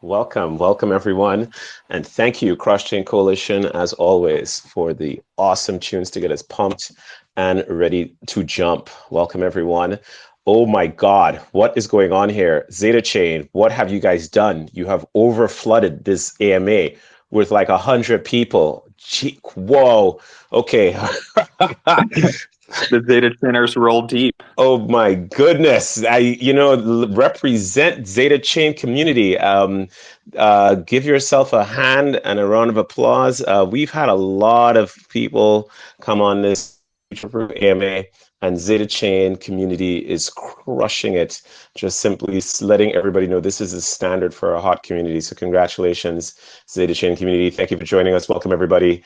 Welcome everyone. And thank you, Cross-Chain Coalition, as always, for the awesome tunes to get us pumped and ready to jump. Welcome everyone. Oh my God, what is going on here? ZetaChain, what have you guys done? You have over flooded this AMA with like 100 people. Gee, whoa. Okay. The Zeta Chainers roll deep. Oh my goodness. Represent Zeta Chain community. Give yourself a hand and a round of applause. We've had a lot of people come on this AMA, and Zeta Chain community is crushing it. Just simply letting everybody know this is a standard for a hot community. So congratulations, Zeta Chain community. Thank you for joining us. Welcome everybody.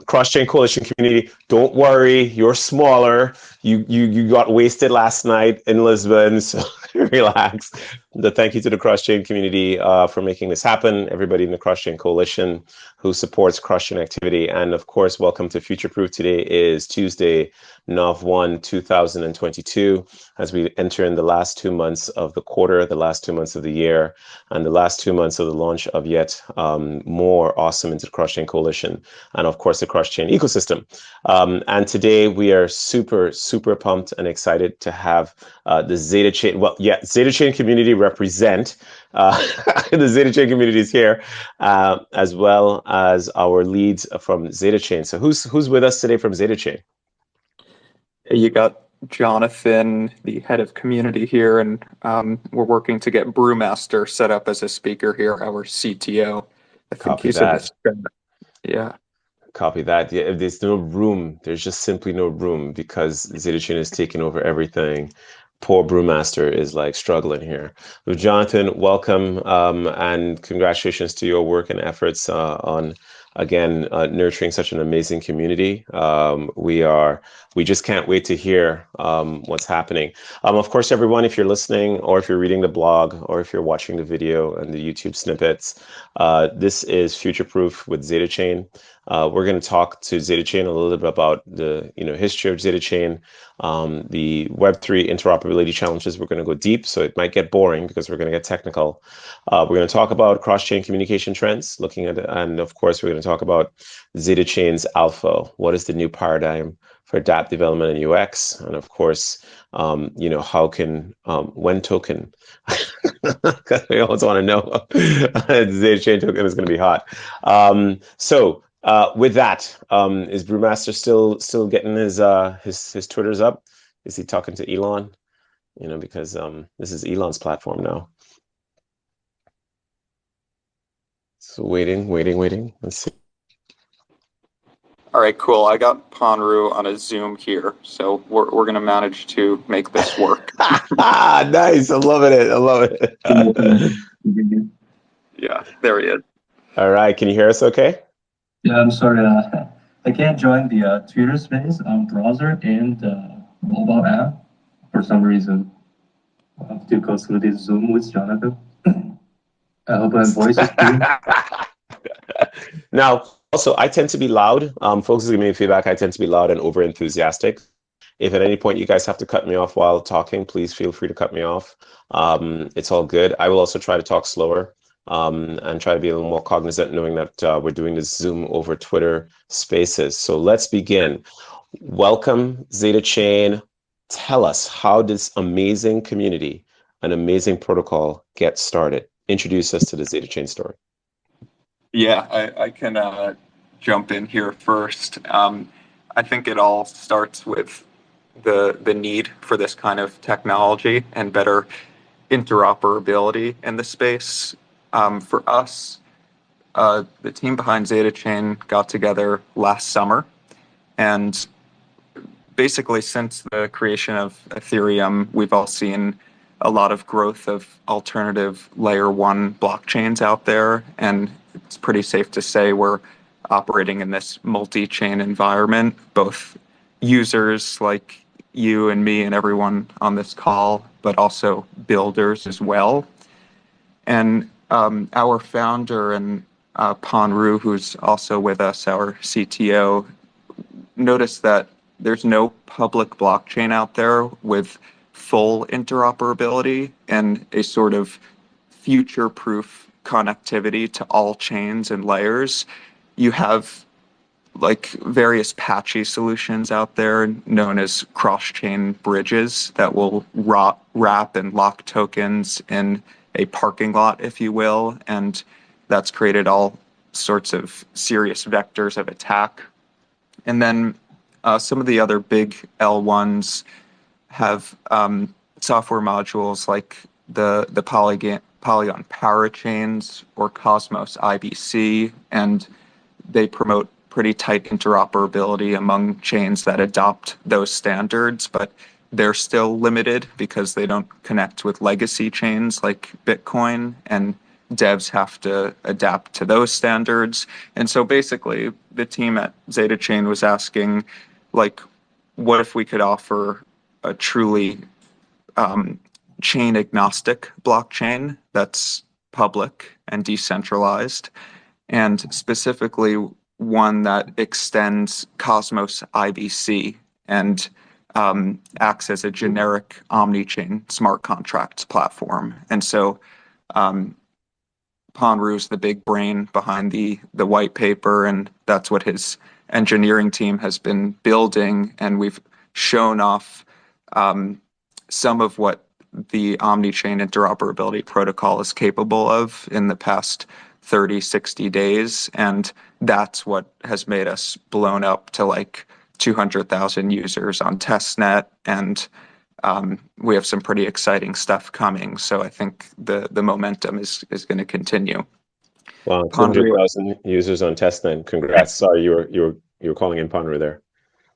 Cross Chain Coalition community, don't worry, you're smaller. You got wasted last night in Lisbon, so relax. Thank you to the Cross Chain community for making this happen. Everybody in the Cross Chain Coalition who supports cross chain activity, and of course, welcome to Future Proof. Today is Tuesday, Nov 1, 2022, as we enter in the last 2 months of the quarter, the last 2 months of the year, and the last 2 months of the launch of yet more awesome into the Cross Chain Coalition, and of course the Cross Chain ecosystem. And today we are super pumped and excited to have the ZetaChain, ZetaChain community represent. The ZetaChain community is here, as well as our leads from ZetaChain. So who's with us today from ZetaChain? You got Jonathan, the head of community here, and we're working to get Brewmaster set up as a speaker here, our CTO. I think Copy he's in that. this. Yeah. Copy that. Yeah, if there's no room, there's just simply no room because ZetaChain is taking over everything. Poor Brewmaster is like struggling here. So Jonathan, welcome, and congratulations to your work and efforts on again nurturing such an amazing community. We just can't wait to hear what's happening. Of course, everyone, if you're listening or if you're reading the blog or if you're watching the video and the YouTube snippets, this is Future Proof with ZetaChain. We're going to talk to ZetaChain a little bit about the history of ZetaChain, the Web3 interoperability challenges. We're going to go deep, so it might get boring because we're going to get technical. We're going to talk about cross-chain communication trends, looking at it, and of course, we're going to talk about ZetaChain's alpha. What is the new paradigm for dApp development and UX? And of course, how can when token? Because we always want to know. ZetaChain token is going to be hot. With that, is Brewmaster still getting his Twitters up? Is he talking to Elon? Because this is Elon's platform now. So waiting. Let's see. All right, cool. I got Ponru on a Zoom here, so we're gonna manage to make this work. Nice. I'm loving it. Yeah, there he is. All right. Can you hear us okay? Yeah, I'm sorry. I can't join the Twitter space on browser and mobile app for some reason. I have to go through this Zoom with Jonathan. I hope my voice is clear. Now, also, I tend to be loud. Folks are giving me feedback. I tend to be loud and over enthusiastic. If at any point you guys have to cut me off while talking, please feel free to cut me off. It's all good. I will also try to talk slower. And try to be a little more cognizant, knowing that we're doing this Zoom over Twitter Spaces. So let's begin. Welcome, ZetaChain. Tell us, how this amazing community, an amazing protocol get started? Introduce us to the ZetaChain story. Yeah, I can jump in here first. I think it all starts with the need for this kind of technology and better interoperability in the space. For us, the team behind ZetaChain got together last summer, and basically since the creation of Ethereum, we've all seen a lot of growth of alternative layer one blockchains out there, and it's pretty safe to say we're operating in this multi-chain environment, both users like you and me and everyone on this call, but also builders as well. And our founder and Ponru, who's also with us, our CTO, noticed that there's no public blockchain out there with full interoperability and a sort of future-proof connectivity to all chains and layers. You have like various patchy solutions out there known as cross-chain bridges that will wrap and lock tokens in a parking lot, if you will, and that's created all sorts of serious vectors of attack. And then some of the other big L1s have software modules like the Polygon parachains or Cosmos IBC, and they promote pretty tight interoperability among chains that adopt those standards, but they're still limited because they don't connect with legacy chains like Bitcoin, and devs have to adapt to those standards. And so basically, the team at ZetaChain was asking, like, what if we could offer a truly chain agnostic blockchain that's public and decentralized, and specifically one that extends Cosmos IBC and acts as a generic Omnichain smart contracts platform. And so Panru's the big brain behind the white paper, and that's what his engineering team has been building. And we've shown off some of what the Omnichain interoperability protocol is capable of in the past 30, 60 days. And that's what has made us blown up to like 200,000 users on testnet. And we have some pretty exciting stuff coming. So I think the momentum is going to continue. Wow, 200,000 users on testnet. Congrats. Sorry, you were calling in Panru there.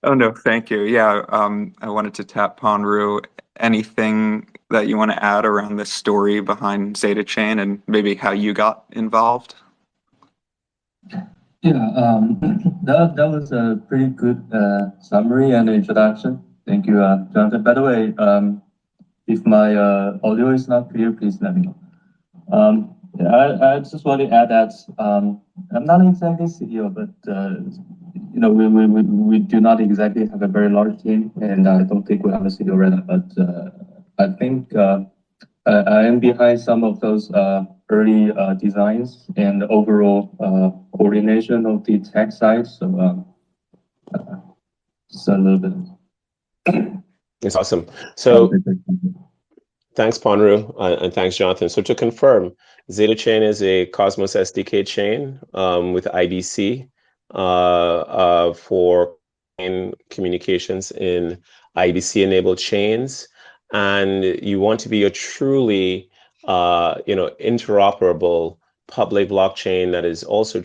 Oh, no, thank you. Yeah, I wanted to tap Panru. Anything that you want to add around this story behind ZetaChain and maybe how you got involved? Yeah, that was a pretty good summary and introduction. Thank you, Jonathan. By the way, if my audio is not clear, please let me know. I just want to add that I'm not exactly CEO, but you know, we do not exactly have a very large team, and I don't think we have a CEO right now. But I think I am behind some of those early designs and overall coordination of the tech side. So just a little bit. It's awesome. So thanks, Panru, and thanks, Jonathan. So to confirm, ZetaChain is a Cosmos SDK chain with IBC for communications in IBC-enabled chains, and you want to be a truly, interoperable public blockchain that is also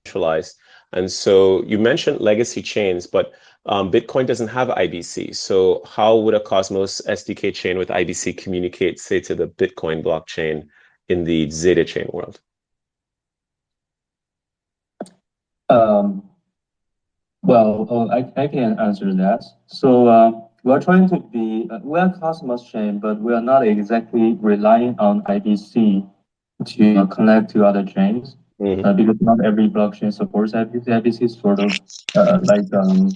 centralized. And so you mentioned legacy chains, but Bitcoin doesn't have IBC. So how would a Cosmos SDK chain with IBC communicate, say, to the Bitcoin blockchain in the ZetaChain world? Well, I can answer that. So we're trying to be, we're Cosmos chain, but we are not exactly relying on IBC to connect to other chains. Because not every blockchain supports IBC. IBC is sort of like a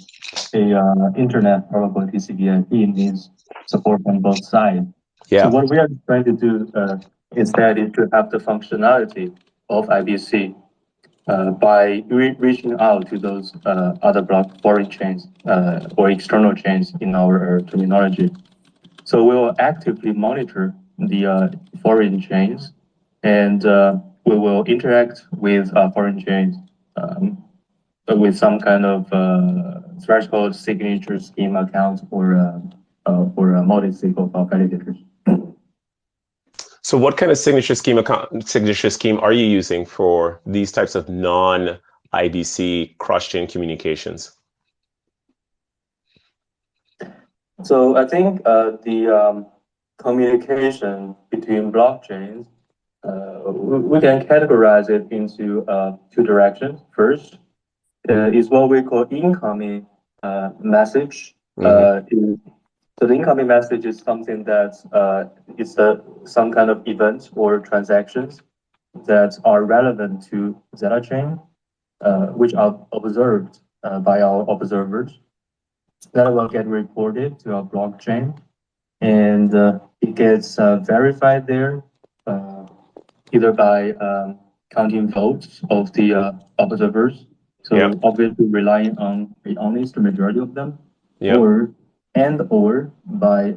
internet protocol TCP/IP needs support on both sides. Yeah. So what we are trying to do instead is to have the functionality of IBC by reaching out to those other foreign chains or external chains in our terminology. So we will actively monitor the foreign chains, and we will interact with foreign chains with some kind of threshold signature scheme account or a multi-sig of validators. So what kind of signature scheme are you using for these types of non-IBC cross-chain communications? So I think the communication between blockchains, we can categorize it into two directions. First is what we call incoming message. So the incoming message is something that is some kind of event or transactions that are relevant to ZetaChain, which are observed by our observers. That will get reported to our blockchain, and it gets verified there either by counting votes of the observers, so Yeah. obviously relying on the honest majority of them, Yeah. or by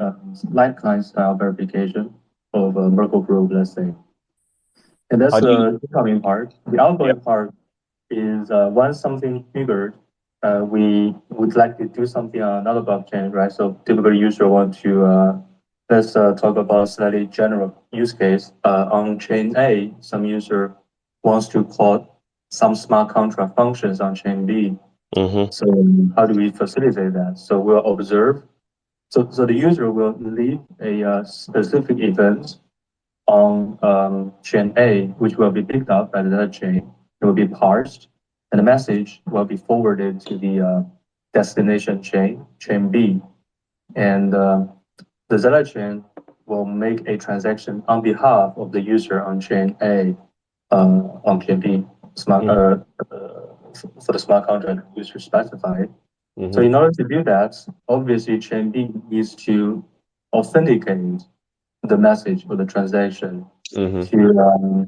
light client style verification of a Merkle group, let's say. And that's How do you? the incoming part. The Yeah. outgoing part is once something triggered, we would like to do something on another blockchain, right? So typically user want to, let's talk about a slightly general use case. On chain A, some user wants to call some smart contract functions on chain B. Mm-hmm. So how do we facilitate that? So we'll observe. So the user will leave a specific event on chain A, which will be picked up by the other chain. It will be parsed, and the message will be forwarded to the destination chain, chain B. And the ZetaChain will make a transaction on behalf of the user on chain A, on chain B, for the smart contract user specified. So Mm-hmm. in order to do that, obviously chain B needs to authenticate the message or the transaction Mm-hmm. to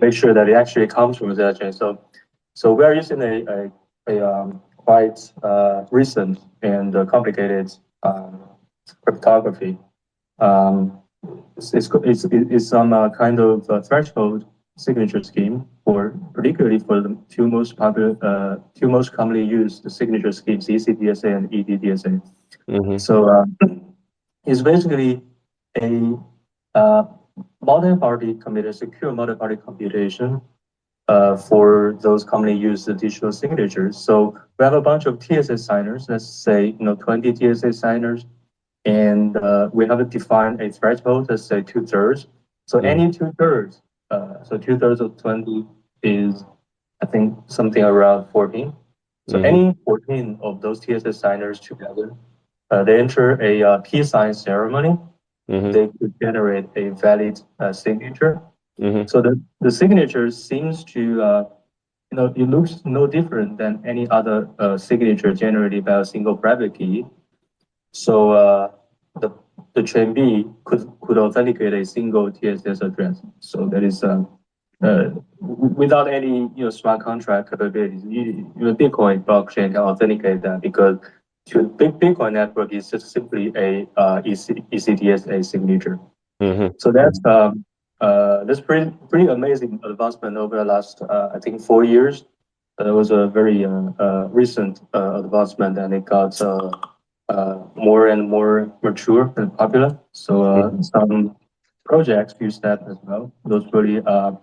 make sure that it actually comes from ZetaChain. So we are using a quite recent and complicated cryptography. Um, it's some kind of threshold signature scheme for particularly for the two most commonly used signature schemes, ECDSA and EDDSA. Mm-hmm. So it's basically a multi-party computer, secure multi-party computation for those commonly used digital signatures. So we have a bunch of TSA signers, let's say 20 TSA signers, and we have defined a threshold, let's say 2/3. So any 2/3, so 2/3 of 20 is, I think, something around 14. So Mm-hmm. any 14 of those TSA signers together, they enter a P sign ceremony. Mm-hmm. They could generate a valid signature. Mm-hmm. So the signature seems to, it looks no different than any other signature generated by a single private key. So the chain B could authenticate a single TSS address. So that is without any smart contract capabilities. Bitcoin blockchain can authenticate that because to Bitcoin network is just simply a ECDSA signature. Mm-hmm. So that's pretty amazing advancement over the last I think 4 years. It was a very recent advancement, and it got more and more mature and popular. So some projects use that as well. Those really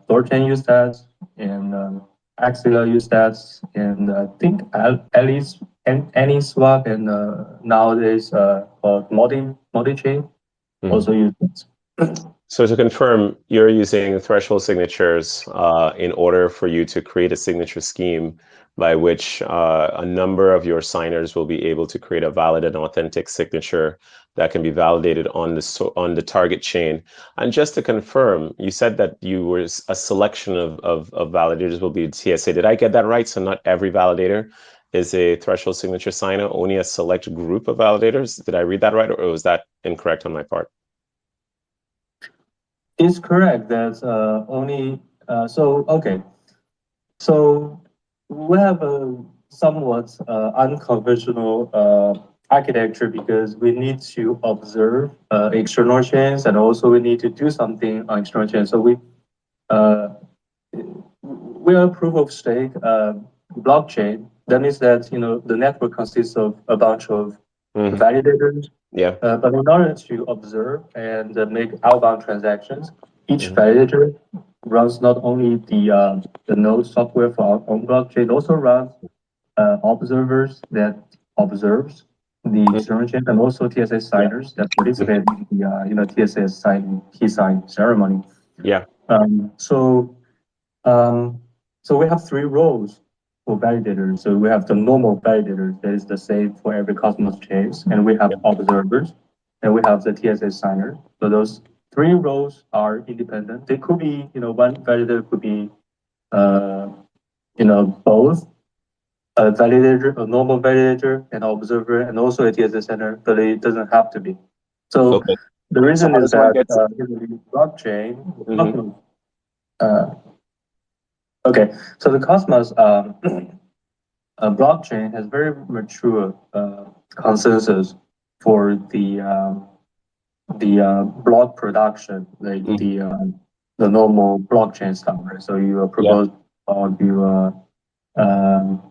Thorchain use that, and Axila use that, and I think Alice and AnySwap, and nowadays called Multichain also use it. So to confirm, you're using threshold signatures in order for you to create a signature scheme by which a number of your signers will be able to create a valid and authentic signature that can be validated on the target chain. And just to confirm, you said that you were a selection of validators will be TSA. Did I get that right? So not every validator is a threshold signature signer, only a select group of validators. Did I read that right, or was that incorrect on my part? It's correct that only okay. So we have a somewhat unconventional architecture because we need to observe external chains, and also we need to do something on external chains. So uh, we are proof of stake blockchain. That means that the network consists of a bunch of validators. Yeah. But in order to observe and make outbound transactions, each Mhm. validator runs not only the node software for our own blockchain, also runs observers that observes the external chain, and also TSS signers that participate in the TSS sign key sign ceremony. Yeah. So we have three roles for validators. So we have the normal validators that is the same for every Cosmos chains, and we have observers, and we have the TSS signer. So those three roles are independent. They could be, one validator could be, both a validator, a normal validator, an observer, and also a TSS signer, but it doesn't have to be. So Okay. The reason how is does one that get to, the blockchain. Mhm. Uh, okay, so the Cosmos blockchain has very mature consensus for the block production, like Mhm. the normal blockchain stuff, right? So you Yeah. propose or you um,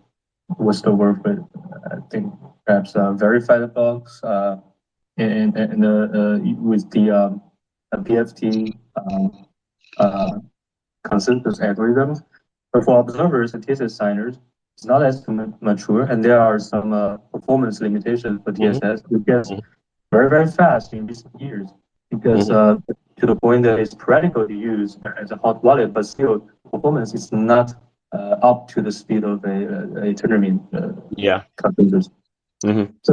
what's the word for it? I think perhaps verified blocks in with the PFT uh, consensus algorithms. But for observers and TSS signers, it's not as mature, and there are some performance limitations for Mhm. TSS. It gets Mhm. very, very fast in recent years because Mhm. to the point that it's practical to use as a hot wallet, but still performance is not up to the speed of a tournament Yeah. consensus. Mhm. So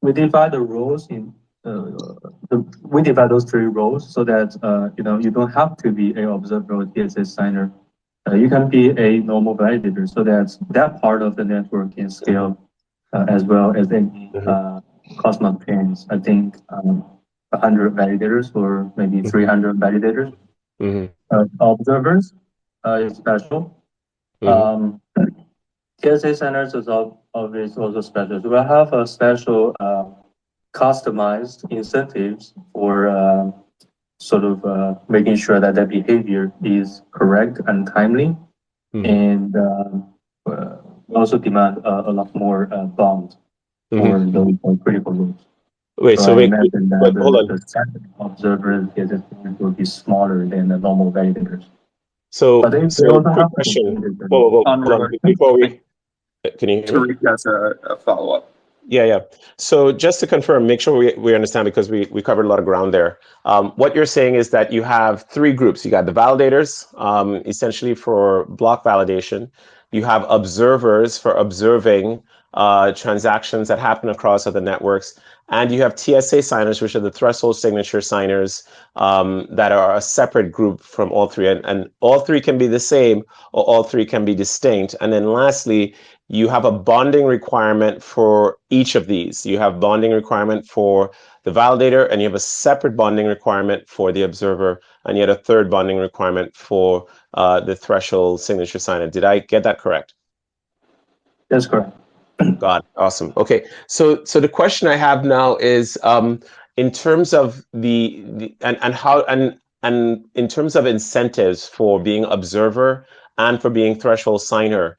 we divide the roles in we divide those three roles so that you don't have to be a observer or TSS signer. You can be a normal validator so that that part of the network can scale as well as any Mhm. Cosmos chains. I think 100 validators or maybe Mhm. 300 validators. Mhm. Observers is special. Mhm. Um, TSA centers is always also special. So we have a special customized incentives for sort of making sure that the behavior is correct and timely. Mhm. And we also demand a lot more bonds for Mhm. those critical rules. Wait, So so I wait, imagine that wait, hold on. the set of observers will be smaller than the normal validators. But they So also quick have to question. compete with Whoa, whoa, whoa, hold on. Unrelated. Before I think can you hear me? Tariq has a follow-up. Yeah, yeah. So just to confirm, make sure we understand because we covered a lot of ground there. What you're saying is that you have three groups. You got the validators, essentially for block validation. You have observers for observing transactions that happen across other networks. And you have TSA signers, which are the threshold signature signers that are a separate group from all three. And all three can be the same or all three can be distinct. And then lastly, you have a bonding requirement for each of these. You have bonding requirement for the validator, and you have a separate bonding requirement for the observer, and yet a third bonding requirement for the threshold signature signer. Did I get that correct? That's correct. God, awesome. Okay, so the question I have now is, in terms of the and how and in terms of incentives for being observer and for being threshold signer,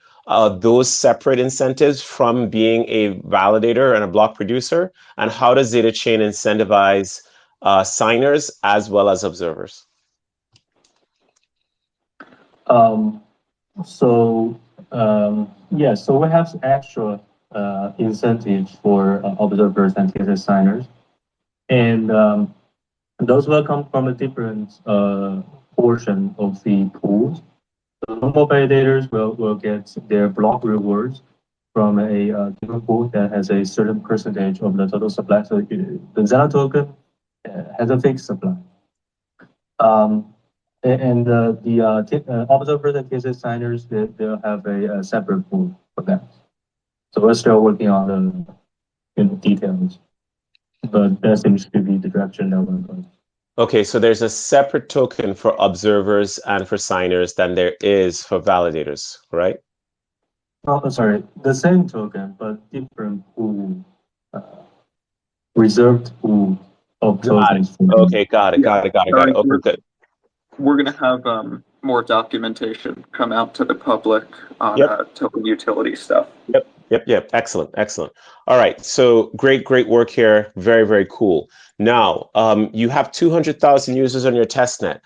those separate incentives from being a validator and a block producer, and how does ZetaChain incentivize signers as well as observers? Um, so yeah, so we have extra incentives for observers and TSS signers, and those will come from a different portion of the pools. The normal validators will get their block rewards from a different pool that has a certain percentage of the total supply. So the Zeta token has a fixed supply. Um, and the observers and TSS signers, they'll have a separate pool for that. So we're still working on the details, but that seems to be the direction that we're going. Okay, so there's a separate token for observers and for signers than there is for validators, right? Oh, sorry, the same token, but different pool, uh, reserved pool of Got it. tokens for them. Okay, got it, Yeah, got it, got it, got it. Tariq, Okay, good. we're going to have more documentation come out to the public on Yep. token utility stuff. Yep. Excellent, excellent. All right. So great work here. Very, very cool. Now, you have 200,000 users on your testnet.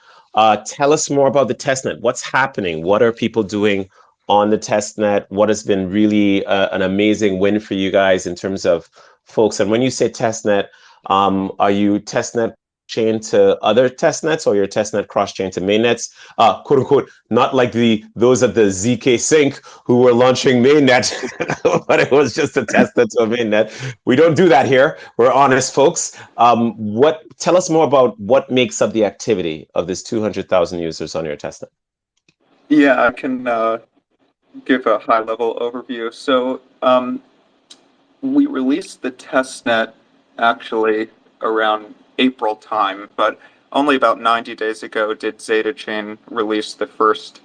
Tell us more about the testnet. What's happening? What are people doing on the testnet? What has been really an amazing win for you guys in terms of folks? And when you say testnet, are you testnet chain to other testnets or your testnet cross chain to mainnets? Quote unquote, not like those at the ZK Sync who were launching mainnet, but it was just a testnet to a mainnet. We don't do that here. We're honest folks. Tell us more about what makes up the activity of this 200,000 users on your testnet. Yeah, I can give a high-level overview. So we released the testnet actually around April time, but only about 90 days ago did ZetaChain release the first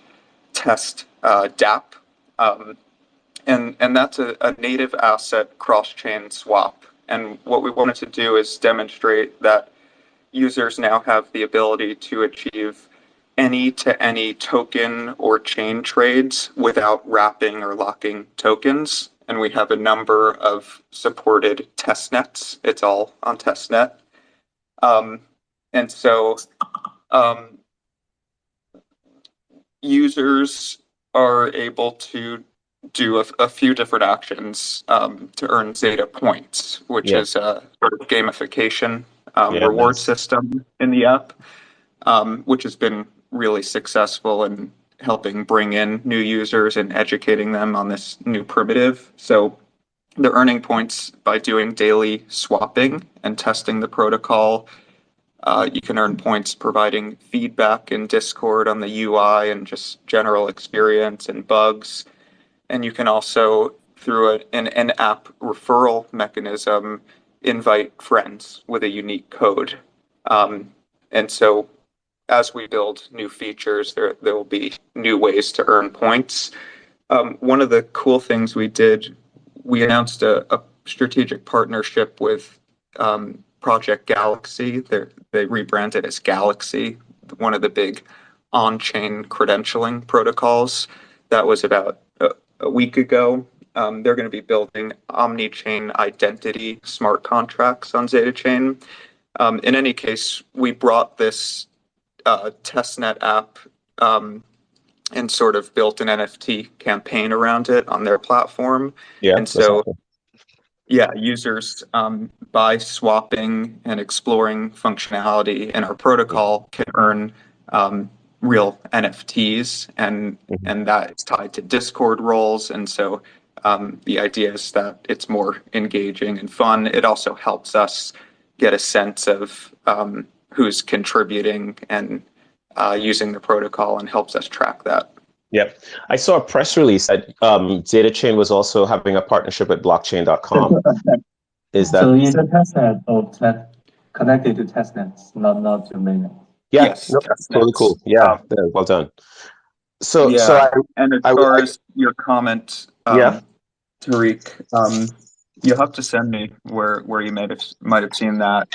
test DApp. And that's a native asset cross-chain swap. And what we wanted to do is demonstrate that users now have the ability to achieve any-to-any token or chain trades without wrapping or locking tokens. And we have a number of supported testnets. It's all on testnet. And so users are able to do a few different actions to earn Zeta points, which is a sort of gamification reward system in the app, which has been really successful in helping bring in new users and educating them on this new primitive. So they're earning points by doing daily swapping and testing the protocol. You can earn points providing feedback in Discord on the UI and just general experience and bugs. And you can also, through an in-app referral mechanism, invite friends with a unique code. And so as we build new features, there will be new ways to earn points. One of the cool things we did, we announced a strategic partnership with Project Galaxy. They rebranded as Galaxy, one of the big on-chain credentialing protocols. That was about a week ago. They're going to be building Omnichain identity smart contracts on ZetaChain. In any case, we brought this testnet app and sort of built an NFT campaign around it on their platform. And so, users by swapping and exploring functionality in our protocol can earn real NFTs, and that is tied to Discord roles. And so the idea is that it's more engaging and fun. It also helps us get a sense of who's contributing and using the protocol, and helps us track that. Yep. I saw a press release that ZetaChain was also having a partnership with blockchain.com. Is that so? It's a testnet of connected to testnets, not to mainnet. Yeah, yes, totally cool. Yeah, well done. So, and as far as your comment, Tariq, you'll have to send me where you might have seen that.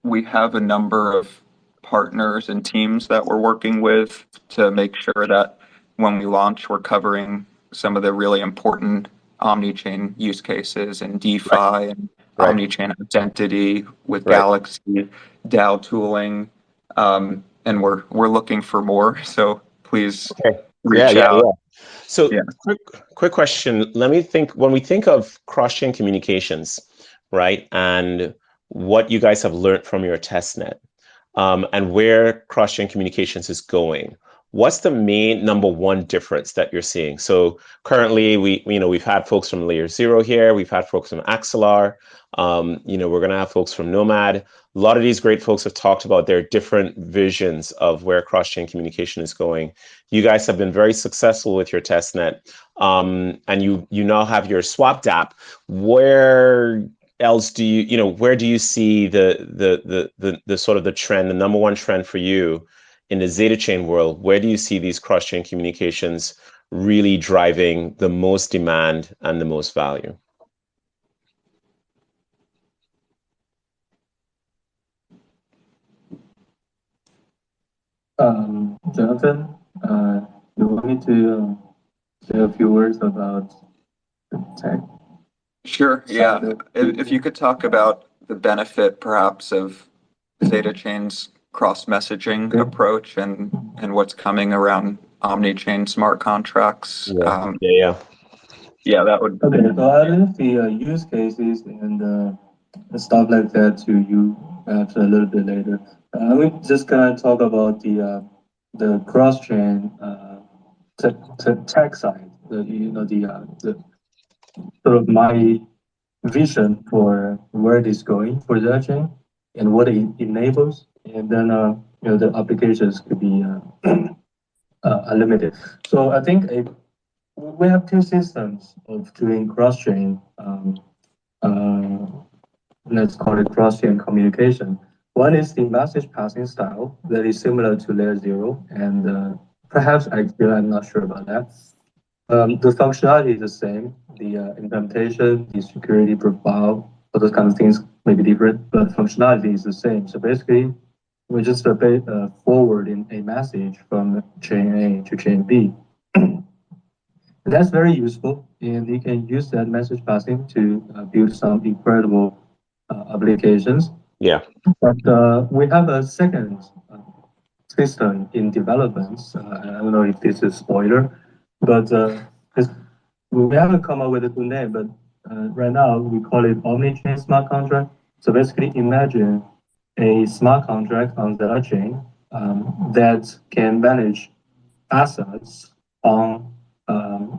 We have a number of partners and teams that we're working with to make sure that when we launch, we're covering some of the really important Omnichain use cases and DeFi and Omnichain identity with Galaxy, DAO tooling. And we're looking for more, so please reach out. So quick question. Let me think, when we think of cross-chain communications, right, and what you guys have learned from your testnet, and where cross-chain communications is going, what's the main number one difference that you're seeing? So currently we've had folks from Layer 0 here, we've had folks from Axelar, we're going to have folks from Nomad. A lot of these great folks have talked about their different visions of where cross-chain communication is going. You guys have been very successful with your testnet, and you now have your swap DApp. Where else do where do you see the sort of the trend, the number one trend for you in the ZetaChain world? Where do you see these cross-chain communications really driving the most demand and the most value? Jonathan, you want me to say a few words about the tech? Sure, yeah. If you could talk about the benefit, perhaps, of ZetaChain's cross-messaging approach and what's coming around Omnichain smart contracts. Yeah, that would. Okay, so I'll leave the use cases and stuff like that to you perhaps a little bit later. I'm just gonna talk about the cross-chain tech side. The sort of my vision for where it is going for ZetaChain and what it enables, and then the applications could be unlimited. So I think we have two systems of doing cross-chain. Let's call it cross-chain communication. One is the message passing style that is similar to layer 0, and perhaps I'm not sure about that. The functionality is the same. The implementation, the security profile, all those kind of things may be different, but functionality is the same. So basically, we just forwarding a message from chain A to chain B. That's very useful, and you can use that message passing to build some incredible applications. Yeah. But we have a second system in development. I don't know if this is spoiler, but we haven't come up with a good name. But right now we call it Omnichain smart contract. So basically, imagine a smart contract on ZetaChain that can manage assets on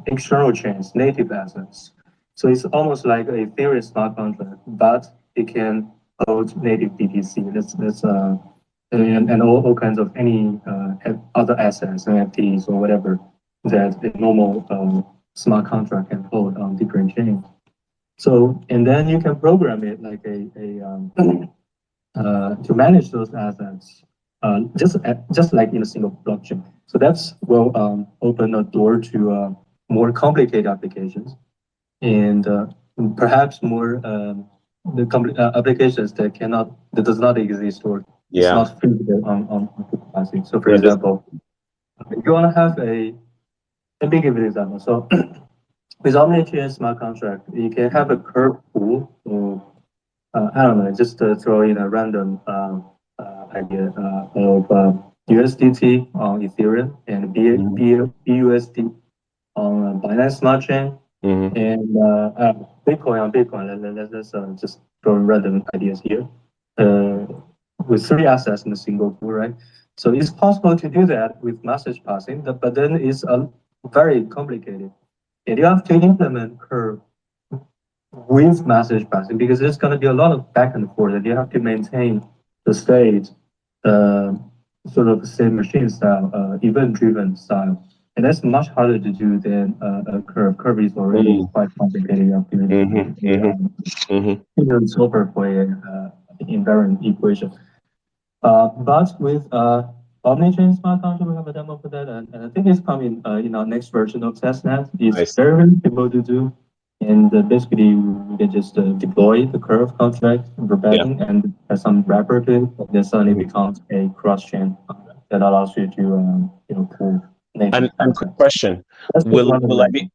external chains, native assets. So it's almost like a Ethereum smart contract, but it can hold native BTC. And all kinds of any other assets, NFTs or whatever that a normal smart contract can hold on different chains. So, and then you can program it like to manage those assets, just like in a single blockchain. So that's will open a door to more complicated applications, and perhaps more applications that does not exist or it's not feasible on capacity. So for example, if you want to have let me give you an example. So with Omnichain smart contract, you can have a curve pool of I don't know, just throw in a random idea of USDT on Ethereum and BUSD on Binance Smart Chain and Bitcoin on Bitcoin. Let's just throw random ideas here with 3 assets in a single pool, right? So it's possible to do that with message passing, but then it's very complicated. And you have to implement curve with message passing because there's going to be a lot of back and forth, and you have to maintain the state, sort of state machine style, event-driven style. And that's much harder to do than a curve. Curve is already quite complicated. You have to even solver for an invariant equation. But with Omnichain smart contract, we have a demo for that, and I think it's coming in our next version of testnet. It's very simple to do, and basically we can just deploy the curve contract verbatim and have some wrapper to it, and then suddenly becomes a cross-chain contract that allows you to pull. And quick question: will I be?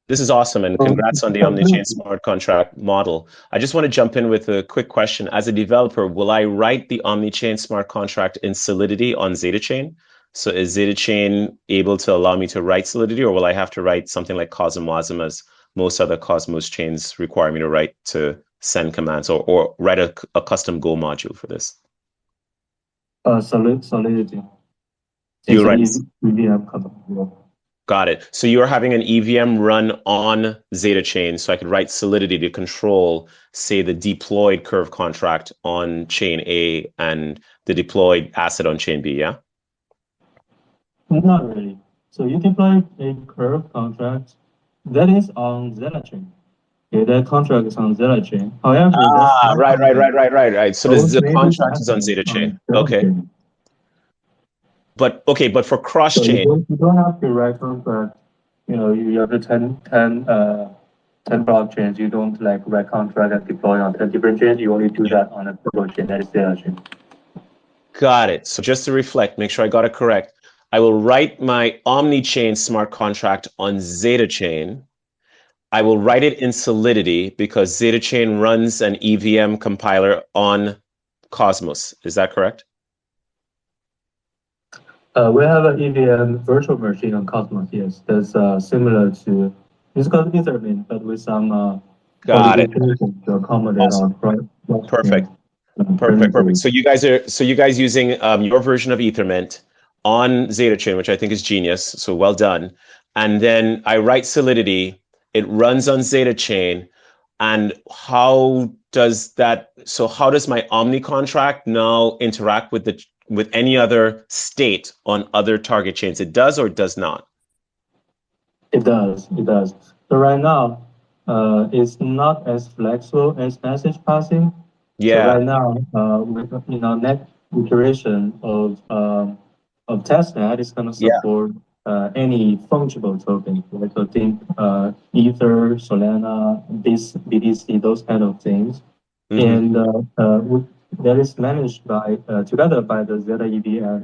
This is awesome, and congrats on the Omnichain smart contract model. I just want to jump in with a quick question. As a developer, will I write the Omnichain smart contract in Solidity on ZetaChain? So is ZetaChain able to allow me to write Solidity, or will I have to write something like CosmWasm, as most other Cosmos chains require me to write to send commands, or write a custom Go module for this? Solidity. You write EVM. Got it. So you're having an EVM run on ZetaChain, so I could write Solidity to control, say, the deployed curve contract on chain A and the deployed asset on chain B, yeah? Not really. So you deploy a curve contract that is on ZetaChain. Okay, that contract is on ZetaChain. However, right. So the contract is on ZetaChain. Okay. But for cross-chain, so you don't have to write contract. You have the 10 blockchains. You don't write contract and deploy on 10 different chains. You only do that on a blockchain that is ZetaChain. Got it. So just to reflect, make sure I got it correct. I will write my Omnichain smart contract on ZetaChain. I will write it in Solidity because ZetaChain runs an EVM compiler on Cosmos. Is that correct? We have an EVM virtual machine on Cosmos, yes. That's similar to, it's called Ethermint, but with some Got it. to accommodate Awesome. our Perfect. So you guys using your version of Ethermint on ZetaChain, which I think is genius. So well done. And then I write Solidity. It runs on ZetaChain. And how does my Omni contract now interact with any other state on other target chains? It does or it does not? It does. So right now, it's not as flexible as message passing. So Yeah. right now, with next iteration of testnet is going to Yeah. support any fungible token, right? So think Ether, Solana, BTC, those kind of things, and that is managed by together by the ZetaEVM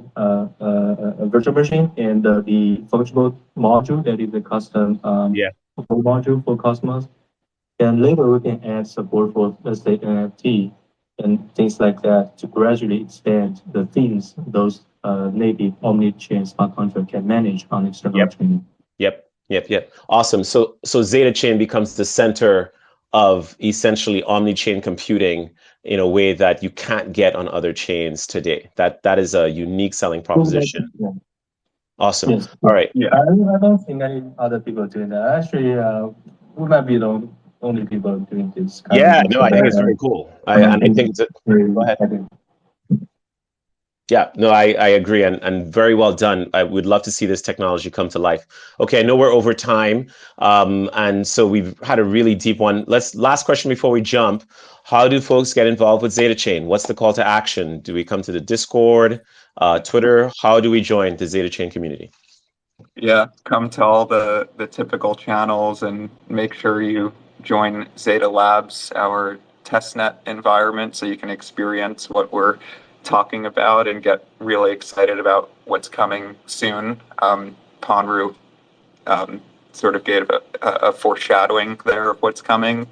virtual machine and the fungible module that is a custom Yeah. module for Cosmos. And later we can add support for, let's say, NFT and things like that to gradually expand the themes those native Omnichain smart contract can manage on external Yep. chain. Yep. Awesome. So ZetaChain becomes the center of essentially omni-chain computing in a way that you can't get on other chains today. That is a unique selling proposition. Yeah. Awesome. Yes. All right. Yeah. I don't think any other people are doing that. Actually, we might be the only people doing this kind of Yeah, thing. no, So I think it's that, very cool. And I think go ahead. Yeah, no, I agree, and very well done. I would love to see this technology come to life. Okay, I know we're over time, and so we've had a really deep one. Last question before we jump. How do folks get involved with ZetaChain? What's the call to action? Do we come to the Discord, Twitter? How do we join the ZetaChain community? Yeah, come to all the typical channels and make sure you join Zeta Labs, our testnet environment, so you can experience what we're talking about and get really excited about what's coming soon. Ponru sort of gave a foreshadowing there of what's coming.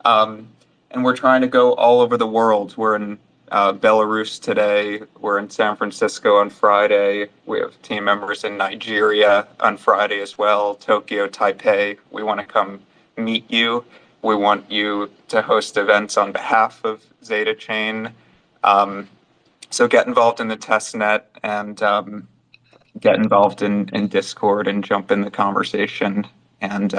And we're trying to go all over the world. We're in Belarus today. We're in San Francisco on Friday. We have team members in Nigeria on Friday as well, Tokyo, Taipei. We want to come meet you. We want you to host events on behalf of ZetaChain. So get involved in the testnet and get involved in Discord and jump in the conversation. And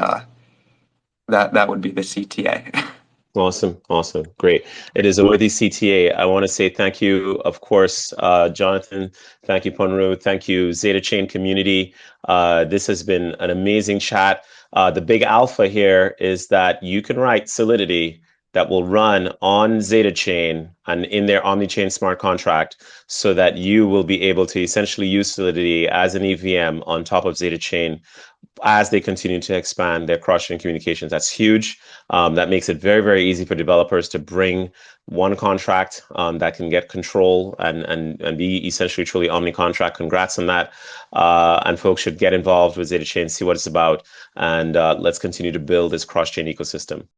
that would be the CTA. Awesome. Great. It is a worthy CTA. I want to say thank you, of course, Jonathan. Thank you, Ponru. Thank you, ZetaChain community. This has been an amazing chat. The big alpha here is that you can write Solidity that will run on ZetaChain and in their Omnichain smart contract so that you will be able to essentially use Solidity as an EVM on top of ZetaChain as they continue to expand their cross-chain communications. That's huge. That makes it very, very easy for developers to bring one contract that can get control and be essentially truly omni-contract. Congrats on that. And folks should get involved with ZetaChain, see what it's about, and let's continue to build this cross-chain ecosystem.